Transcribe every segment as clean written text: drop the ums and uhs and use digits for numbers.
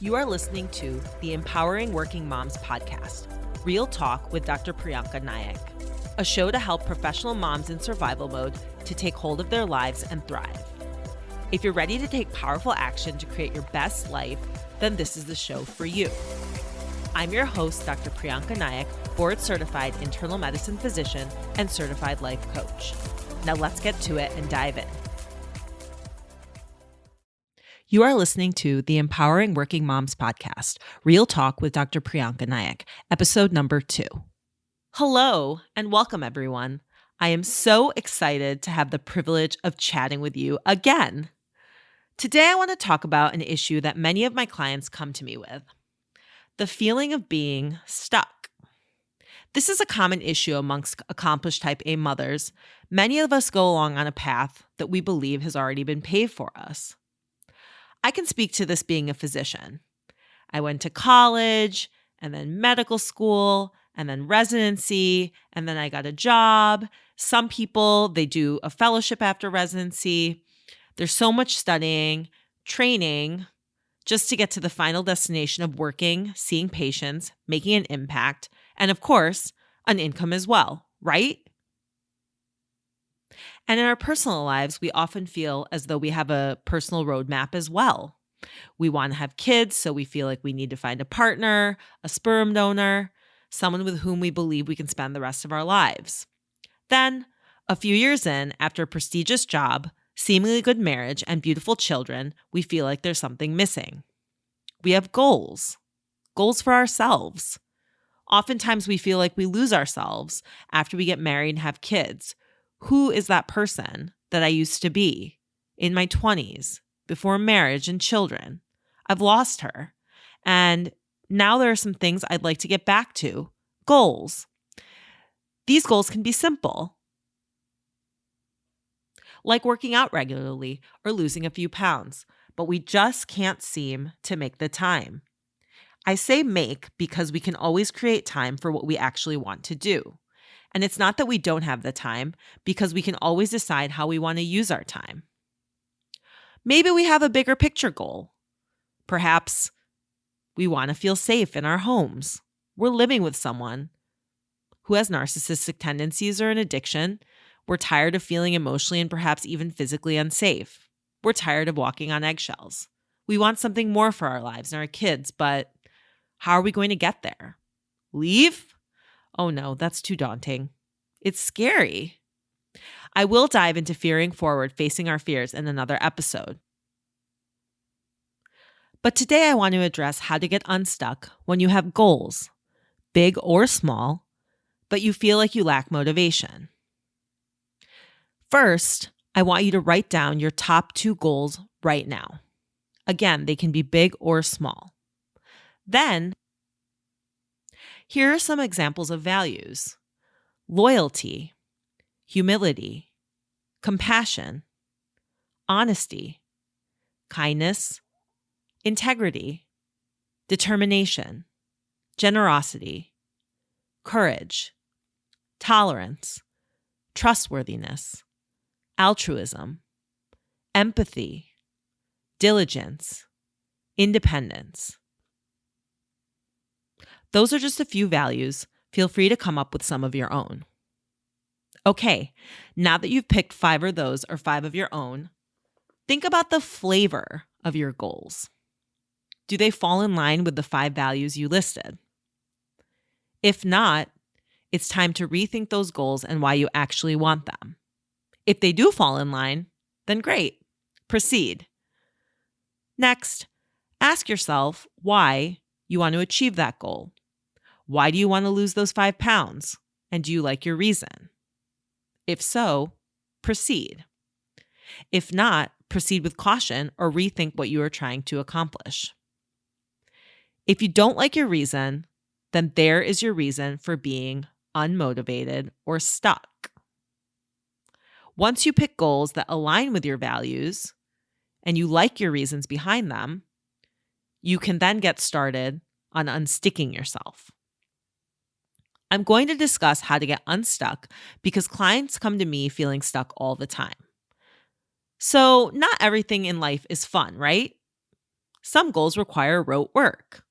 You are listening to the Empowering Working Moms podcast, Real Talk with Dr. Prianca Naik, a show to help professional moms in survival mode to take hold of their lives and thrive. If you're ready to take powerful action to create your best life, then this is the show for you. I'm your host, Dr. Prianca Naik, board-certified internal medicine physician and certified life coach. Now let's get to it and dive in. You are listening to the Empowering Working Moms podcast, Real Talk with Dr. Prianca Naik, episode number 2. Hello and welcome, everyone. I am so excited to have the privilege of chatting with you again. Today, I want to talk about an issue that many of my clients come to me with: the feeling of being stuck. This is a common issue amongst accomplished type A mothers. Many of us go along on a path that we believe has already been paved for us. I can speak to this being a physician. I went to college and then medical school and then residency, and then I got a job. Some people, they do a fellowship after residency. There's so much studying, training, just to get to the final destination of working, seeing patients, making an impact, and of course, an income as well, right? And in our personal lives, we often feel as though we have a personal roadmap as well. We want to have kids, so we feel like we need to find a partner, a sperm donor, someone with whom we believe we can spend the rest of our lives. Then, a few years in, after a prestigious job, seemingly good marriage, and beautiful children, we feel like there's something missing. We have goals for ourselves. Oftentimes, we feel like we lose ourselves after we get married and have kids. Who is that person that I used to be in my 20s before marriage and children? I've lost her. And now there are some things I'd like to get back to. Goals. These goals can be simple, like working out regularly or losing a few pounds, but we just can't seem to make the time. I say make because we can always create time for what we actually want to do. And it's not that we don't have the time, because we can always decide how we want to use our time. Maybe we have a bigger picture goal. Perhaps we want to feel safe in our homes. We're living with someone who has narcissistic tendencies or an addiction. We're tired of feeling emotionally and perhaps even physically unsafe. We're tired of walking on eggshells. We want something more for our lives and our kids, but how are we going to get there? Leave? Oh no, that's too daunting. It's scary. I will dive into fearing forward, facing our fears in another episode. But today I want to address how to get unstuck when you have goals, big or small, but you feel like you lack motivation. First, I want you to write down your top 2 goals right now. Again, they can be big or small. Then, here are some examples of values: loyalty, humility, compassion, honesty, kindness, integrity, determination, generosity, courage, tolerance, trustworthiness, altruism, empathy, diligence, independence. Those are just a few values. Feel free to come up with some of your own. Okay, now that you've picked 5 of those or 5 of your own, think about the flavor of your goals. Do they fall in line with the 5 values you listed? If not, it's time to rethink those goals and why you actually want them. If they do fall in line, then great. Proceed. Next, ask yourself why you want to achieve that goal. Why do you want to lose those 5 pounds? And do you like your reason? If so, proceed. If not, proceed with caution or rethink what you are trying to accomplish. If you don't like your reason, then there is your reason for being unmotivated or stuck. Once you pick goals that align with your values and you like your reasons behind them, you can then get started on unsticking yourself. I'm going to discuss how to get unstuck because clients come to me feeling stuck all the time. So not everything in life is fun, right? Some goals require rote work.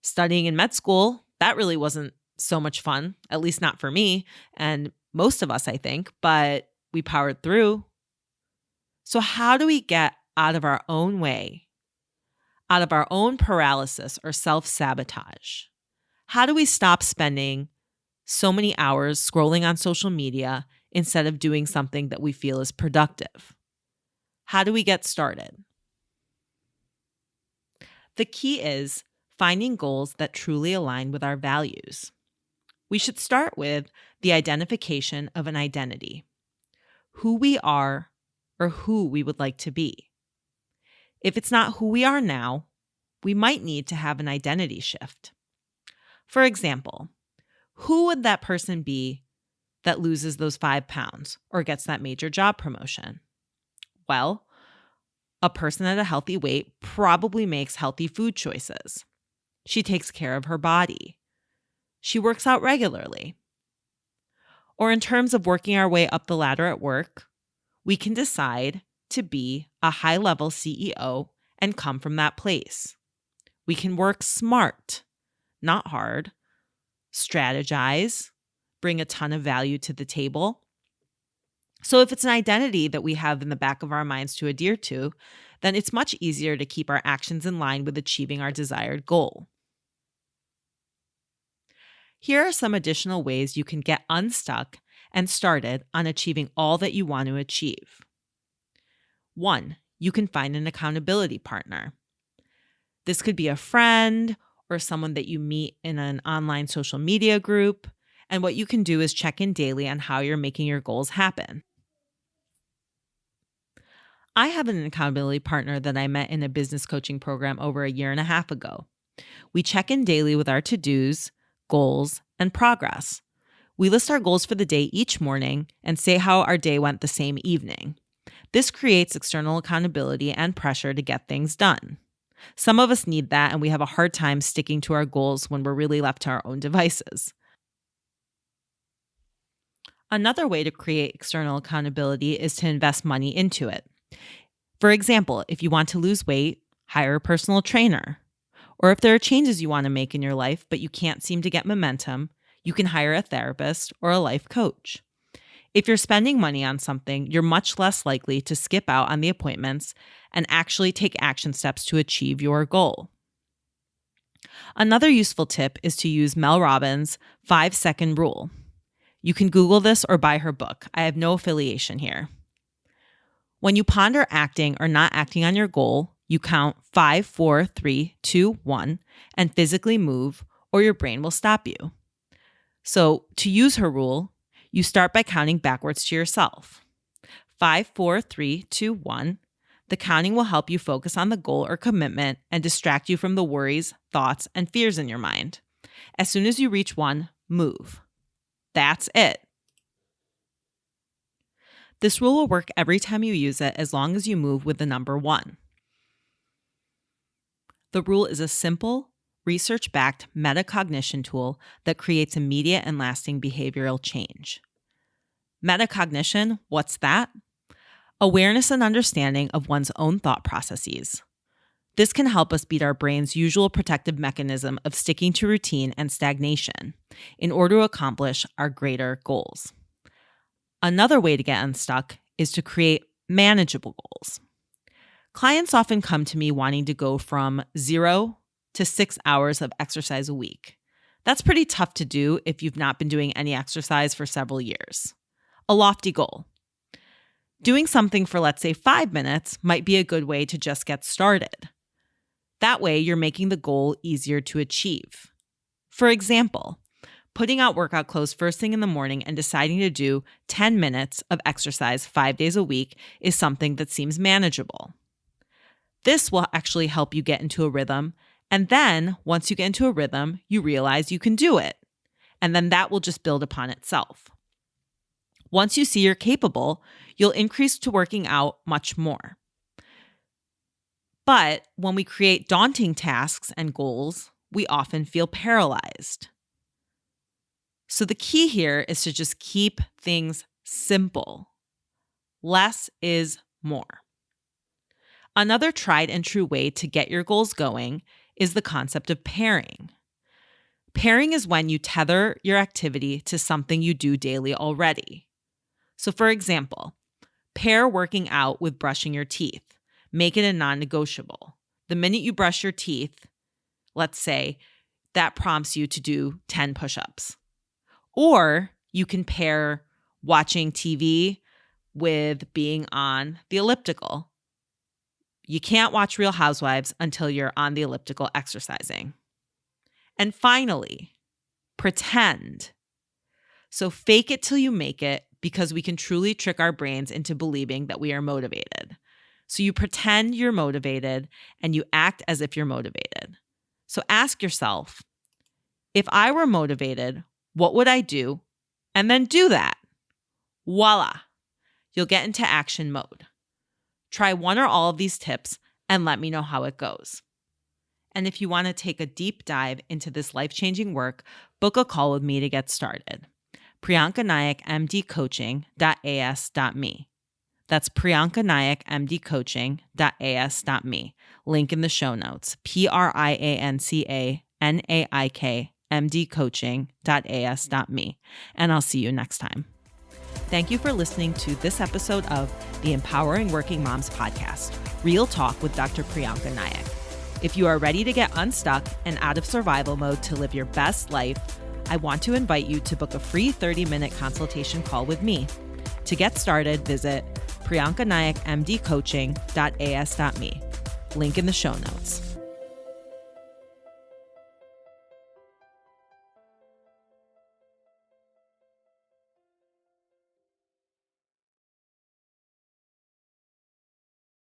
Studying in med school, that really wasn't so much fun, at least not for me and most of us, I think, but we powered through. So, how do we get out of our own way, out of our own paralysis or self sabotage? How do we stop spending so many hours scrolling on social media instead of doing something that we feel is productive? How do we get started? The key is finding goals that truly align with our values. We should start with the identification of an identity, who we are or who we would like to be. If it's not who we are now, we might need to have an identity shift. For example, who would that person be that loses those 5 pounds or gets that major job promotion? Well, a person at a healthy weight probably makes healthy food choices. She takes care of her body. She works out regularly. Or in terms of working our way up the ladder at work, we can decide to be a high-level CEO and come from that place. We can work smart, not hard, strategize, bring a ton of value to the table. So if it's an identity that we have in the back of our minds to adhere to, then it's much easier to keep our actions in line with achieving our desired goal. Here are some additional ways you can get unstuck and started on achieving all that you want to achieve. 1, you can find an accountability partner. This could be a friend or someone that you meet in an online social media group, and what you can do is check in daily on how you're making your goals happen. I have an accountability partner that I met in a business coaching program over a year and a half ago. We check in daily with our to-dos, goals, and progress. We list our goals for the day each morning and say how our day went the same evening. This creates external accountability and pressure to get things done. Some of us need that, and we have a hard time sticking to our goals when we're really left to our own devices. Another way to create external accountability is to invest money into it. For example, if you want to lose weight, hire a personal trainer. Or if there are changes you want to make in your life, but you can't seem to get momentum, you can hire a therapist or a life coach. If you're spending money on something, you're much less likely to skip out on the appointments and actually take action steps to achieve your goal. Another useful tip is to use Mel Robbins' 5-second rule. You can Google this or buy her book. I have no affiliation here. When you ponder acting or not acting on your goal, you count 5, 4, 3, 2, 1, and physically move, or your brain will stop you. So, to use her rule, you start by counting backwards to yourself. 5, 4, 3, 2, 1. The counting will help you focus on the goal or commitment and distract you from the worries, thoughts, and fears in your mind. As soon as you reach 1, move. That's it. This rule will work every time you use it as long as you move with the number 1. The rule is a simple, research-backed metacognition tool that creates immediate and lasting behavioral change. Metacognition, what's that? Awareness and understanding of one's own thought processes. This can help us beat our brain's usual protective mechanism of sticking to routine and stagnation in order to accomplish our greater goals. Another way to get unstuck is to create manageable goals. Clients often come to me wanting to go from 0 to 6 hours of exercise a week. That's pretty tough to do if you've not been doing any exercise for several years. A lofty goal. Doing something for, let's say, 5 minutes might be a good way to just get started. That way, you're making the goal easier to achieve. For example, putting out workout clothes first thing in the morning and deciding to do 10 minutes of exercise 5 days a week is something that seems manageable. This will actually help you get into a rhythm, and then once you get into a rhythm, you realize you can do it, and then that will just build upon itself. Once you see you're capable, you'll increase to working out much more. But when we create daunting tasks and goals, we often feel paralyzed. So the key here is to just keep things simple. Less is more. Another tried and true way to get your goals going is the concept of pairing. Pairing is when you tether your activity to something you do daily already. So for example, pair working out with brushing your teeth. Make it a non-negotiable. The minute you brush your teeth, let's say, that prompts you to do 10 push-ups. Or you can pair watching TV with being on the elliptical. You can't watch Real Housewives until you're on the elliptical exercising. And finally, pretend. So fake it till you make it, because we can truly trick our brains into believing that we are motivated. So you pretend you're motivated and you act as if you're motivated. So ask yourself, if I were motivated, what would I do? And then do that. Voila. You'll get into action mode. Try one or all of these tips and let me know how it goes. And if you want to take a deep dive into this life-changing work, book a call with me to get started. Prianca Naik, MD Coaching.as.me. That's Prianca Naik, MD Coaching.as.me. Link in the show notes. Prianca Naik, MD Coaching.as.me. And I'll see you next time. Thank you for listening to this episode of the Empowering Working Moms podcast, Real Talk with Dr. Prianca Naik. If you are ready to get unstuck and out of survival mode to live your best life, I want to invite you to book a free 30-minute consultation call with me. To get started, visit Prianca Naik, MD Coaching.as.me. Link in the show notes.